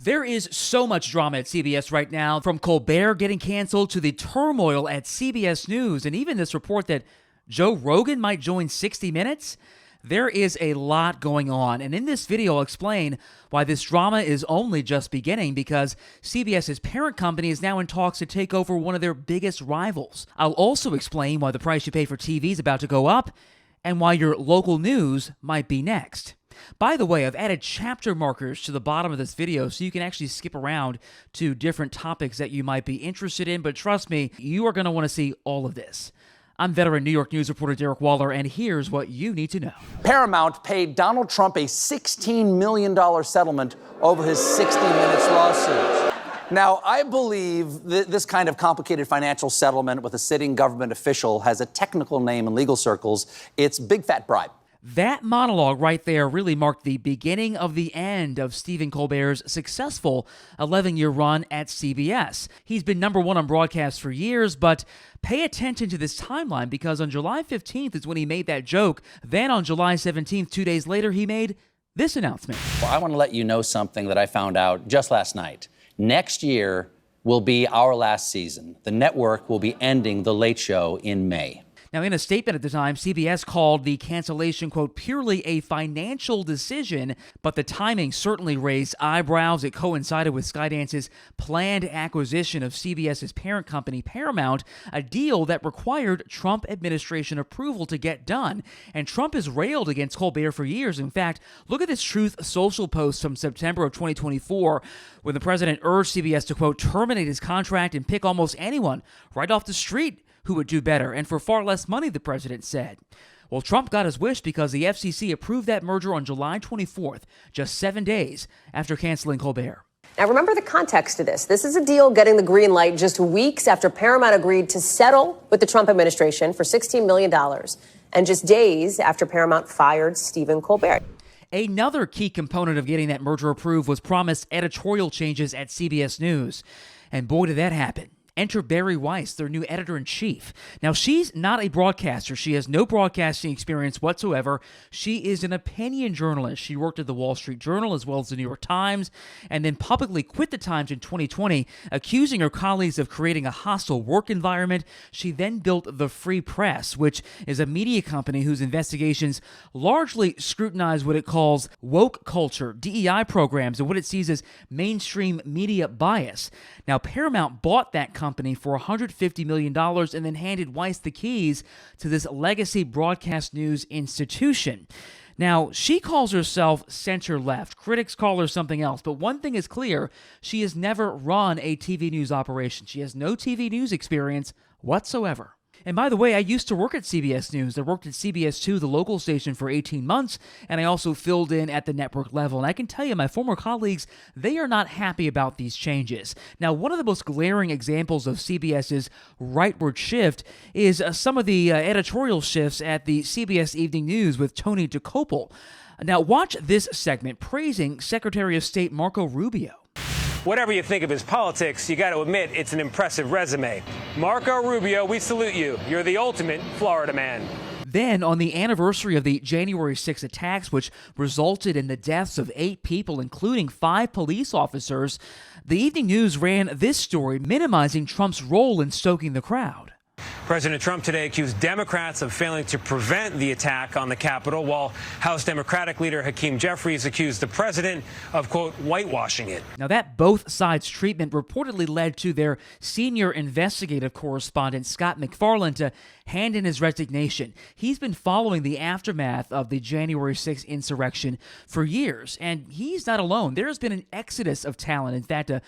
There is so much drama at CBS right now, from Colbert getting canceled to the turmoil at CBS News, and even this report that Joe Rogan might join 60 Minutes. There is a lot going on, and in this video I'll explain why this drama is only just beginning, because CBS's parent company is now in talks to take over one of their biggest rivals. I'll also explain why the price you pay for TV is about to go up, and why your local news might be next. By the way, I've added chapter markers to the bottom of this video so you can actually skip around to different topics that you might be interested in, but trust me, you are going to want to see all of this. I'm veteran New York News reporter Derick Waller, and here's what you need to know. Paramount paid Donald Trump a $16 million settlement over his 60 Minutes lawsuit. Now, I believe this kind of complicated financial settlement with a sitting government official has a technical name in legal circles. It's big fat bribe. That monologue right there really marked the beginning of the end of Stephen Colbert's successful 11-year run at CBS. He's been number one on broadcast for years, but pay attention to this timeline, because on July 15th is when he made that joke. Then on July 17th, 2 days later, he made this announcement. Well, I want to let you know something that I found out just last night. Next year will be our last season. The network will be ending The Late Show in May. Now, in a statement at the time, CBS called the cancellation, quote, purely a financial decision, but the timing certainly raised eyebrows. It coincided with Skydance's planned acquisition of CBS's parent company, Paramount, a deal that required Trump administration approval to get done. And Trump has railed against Colbert for years. In fact, look at this Truth Social post from September of 2024, when the president urged CBS to, quote, terminate his contract and pick almost anyone right off the street who would do better, and for far less money, the president said. Well, Trump got his wish, because the FCC approved that merger on July 24th, just 7 days after canceling Colbert. Now, remember the context to this. This is a deal getting the green light just weeks after Paramount agreed to settle with the Trump administration for $16 million, and just days after Paramount fired Stephen Colbert. Another key component of getting that merger approved was promised editorial changes at CBS News. And boy, did that happen. Enter Bari Weiss, their new editor-in-chief. Now, she's not a broadcaster. She has no broadcasting experience whatsoever. She is an opinion journalist. She worked at the Wall Street Journal as well as the New York Times, and then publicly quit the Times in 2020, accusing her colleagues of creating a hostile work environment. She then built the Free Press, which is a media company whose investigations largely scrutinize what it calls woke culture, DEI programs, and what it sees as mainstream media bias. Now, Paramount bought that company for $150 million and then handed Weiss the keys to this legacy broadcast news institution. Now, she calls herself center-left. Critics call her something else, but one thing is clear: she has never run a TV news operation. She has no TV news experience whatsoever. And by the way, I used to work at CBS News. I worked at CBS 2, the local station, for 18 months, and I also filled in at the network level. And I can tell you, my former colleagues, they are not happy about these changes. Now, one of the most glaring examples of CBS's rightward shift is some of the editorial shifts at the CBS Evening News with Tony DeCopel. Now, watch this segment praising Secretary of State Marco Rubio. Whatever you think of his politics, you got to admit it's an impressive resume. Marco Rubio, we salute you. You're the ultimate Florida man. Then, on the anniversary of the January 6 attacks, which resulted in the deaths of 8 people, including 5 police officers, the Evening News ran this story minimizing Trump's role in stoking the crowd. President Trump today accused Democrats of failing to prevent the attack on the Capitol, while House Democratic leader Hakeem Jeffries accused the president of, quote, whitewashing it. Now, that both sides treatment reportedly led to their senior investigative correspondent, Scott McFarland, to hand in his resignation. He's been following the aftermath of the January 6th insurrection for years, and he's not alone. There has been an exodus of talent. In fact, an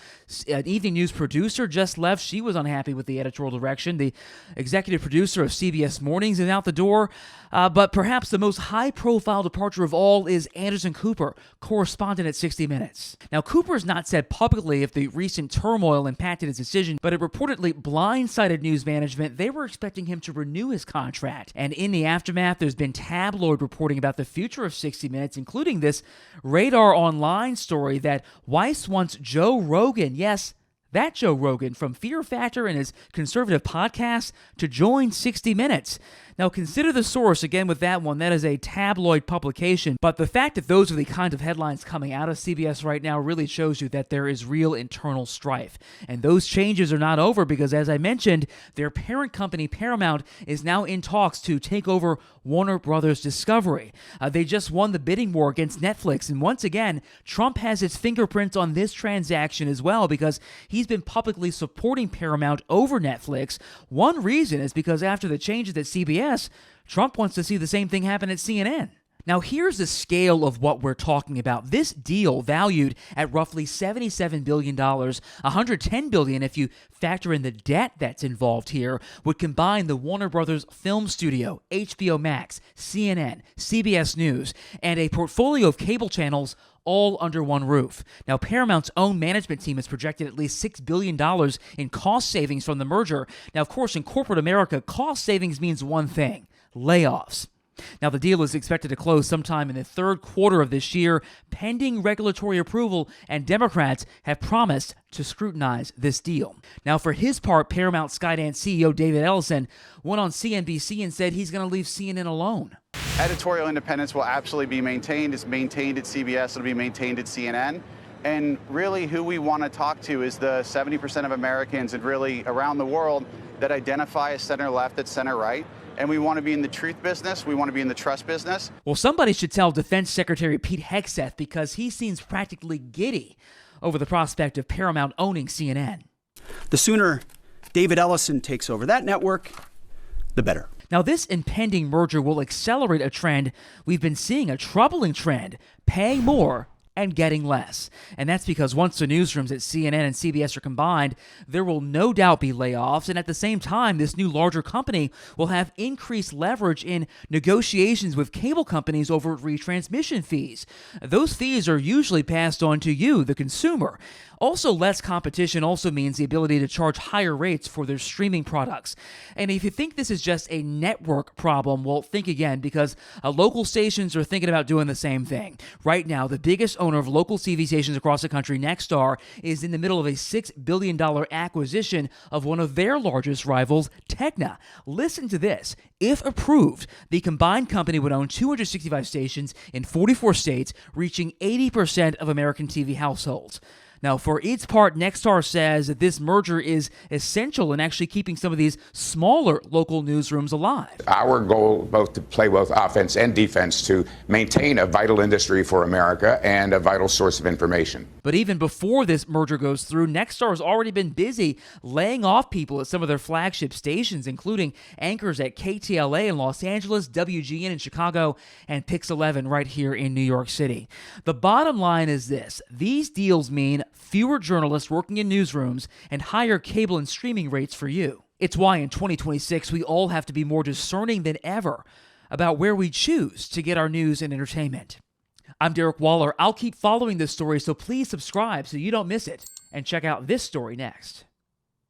Evening News producer just left. She was unhappy with the editorial direction. The executive producer of CBS Mornings is out the door. But perhaps the most high-profile departure of all is Anderson Cooper, correspondent at 60 Minutes. Now, Cooper has not said publicly if the recent turmoil impacted his decision, but it reportedly blindsided news management. They were expecting him to renew his contract. And in the aftermath, there's been tabloid reporting about the future of 60 Minutes, including this Radar Online story that Weiss wants Joe Rogan, yes, that Joe Rogan from Fear Factor and his conservative podcast, to join 60 Minutes. Now, consider the source again with that one. That is a tabloid publication. But the fact that those are the kinds of headlines coming out of CBS right now really shows you that there is real internal strife. And those changes are not over because, as I mentioned, their parent company, Paramount, is now in talks to take over Warner Brothers Discovery. They just won the bidding war against Netflix. And once again, Trump has his fingerprints on this transaction as well because he's been publicly supporting Paramount over Netflix. One reason is because after the changes at CBS, Trump wants to see the same thing happen at CNN. Now, here's the scale of what we're talking about. This deal, valued at roughly $77 billion, $110 billion if you factor in the debt that's involved here, would combine the Warner Brothers Film Studio, HBO Max, CNN, CBS News, and a portfolio of cable channels all under one roof. Now, Paramount's own management team has projected at least $6 billion in cost savings from the merger. Now, of course, in corporate America, cost savings means one thing: layoffs. Now, the deal is expected to close sometime in the third quarter of this year, pending regulatory approval, and Democrats have promised to scrutinize this deal. Now, for his part, Paramount Skydance CEO David Ellison went on CNBC and said he's going to leave CNN alone. Editorial independence will absolutely be maintained. It's maintained at CBS. It'll be maintained at CNN. And really, who we want to talk to is the 70% of Americans and really around the world that identify as center-left, as center-right. And we want to be in the truth business. We want to be in the trust business. Well, somebody should tell Defense Secretary Pete Hegseth because he seems practically giddy over the prospect of Paramount owning CNN. The sooner David Ellison takes over that network, the better. Now, this impending merger will accelerate a trend we've been seeing, a troubling trend: paying more and getting less. And that's because once the newsrooms at CNN and CBS are combined, there will no doubt be layoffs. And at the same time, this new larger company will have increased leverage in negotiations with cable companies over retransmission fees. Those fees are usually passed on to you, the consumer. Also, less competition also means the ability to charge higher rates for their streaming products. And if you think this is just a network problem, well, think again, because local stations are thinking about doing the same thing. Right now, the biggest owner of local TV stations across the country, Nexstar, is in the middle of a $6 billion acquisition of one of their largest rivals, Tegna. Listen to this. If approved, the combined company would own 265 stations in 44 states, reaching 80% of American TV households. Now, for its part, Nexstar says that this merger is essential in actually keeping some of these smaller local newsrooms alive. Our goal, both to play both offense and defense, to maintain a vital industry for America and a vital source of information. But even before this merger goes through, Nexstar has already been busy laying off people at some of their flagship stations, including anchors at KTLA in Los Angeles, WGN in Chicago, and Pix 11 right here in New York City. The bottom line is this: these deals mean fewer journalists working in newsrooms and higher cable and streaming rates for you. It's why in 2026 we all have to be more discerning than ever about where we choose to get our news and entertainment. I'm Derick Waller. I'll keep following this story, so please subscribe so you don't miss it. And check out this story next.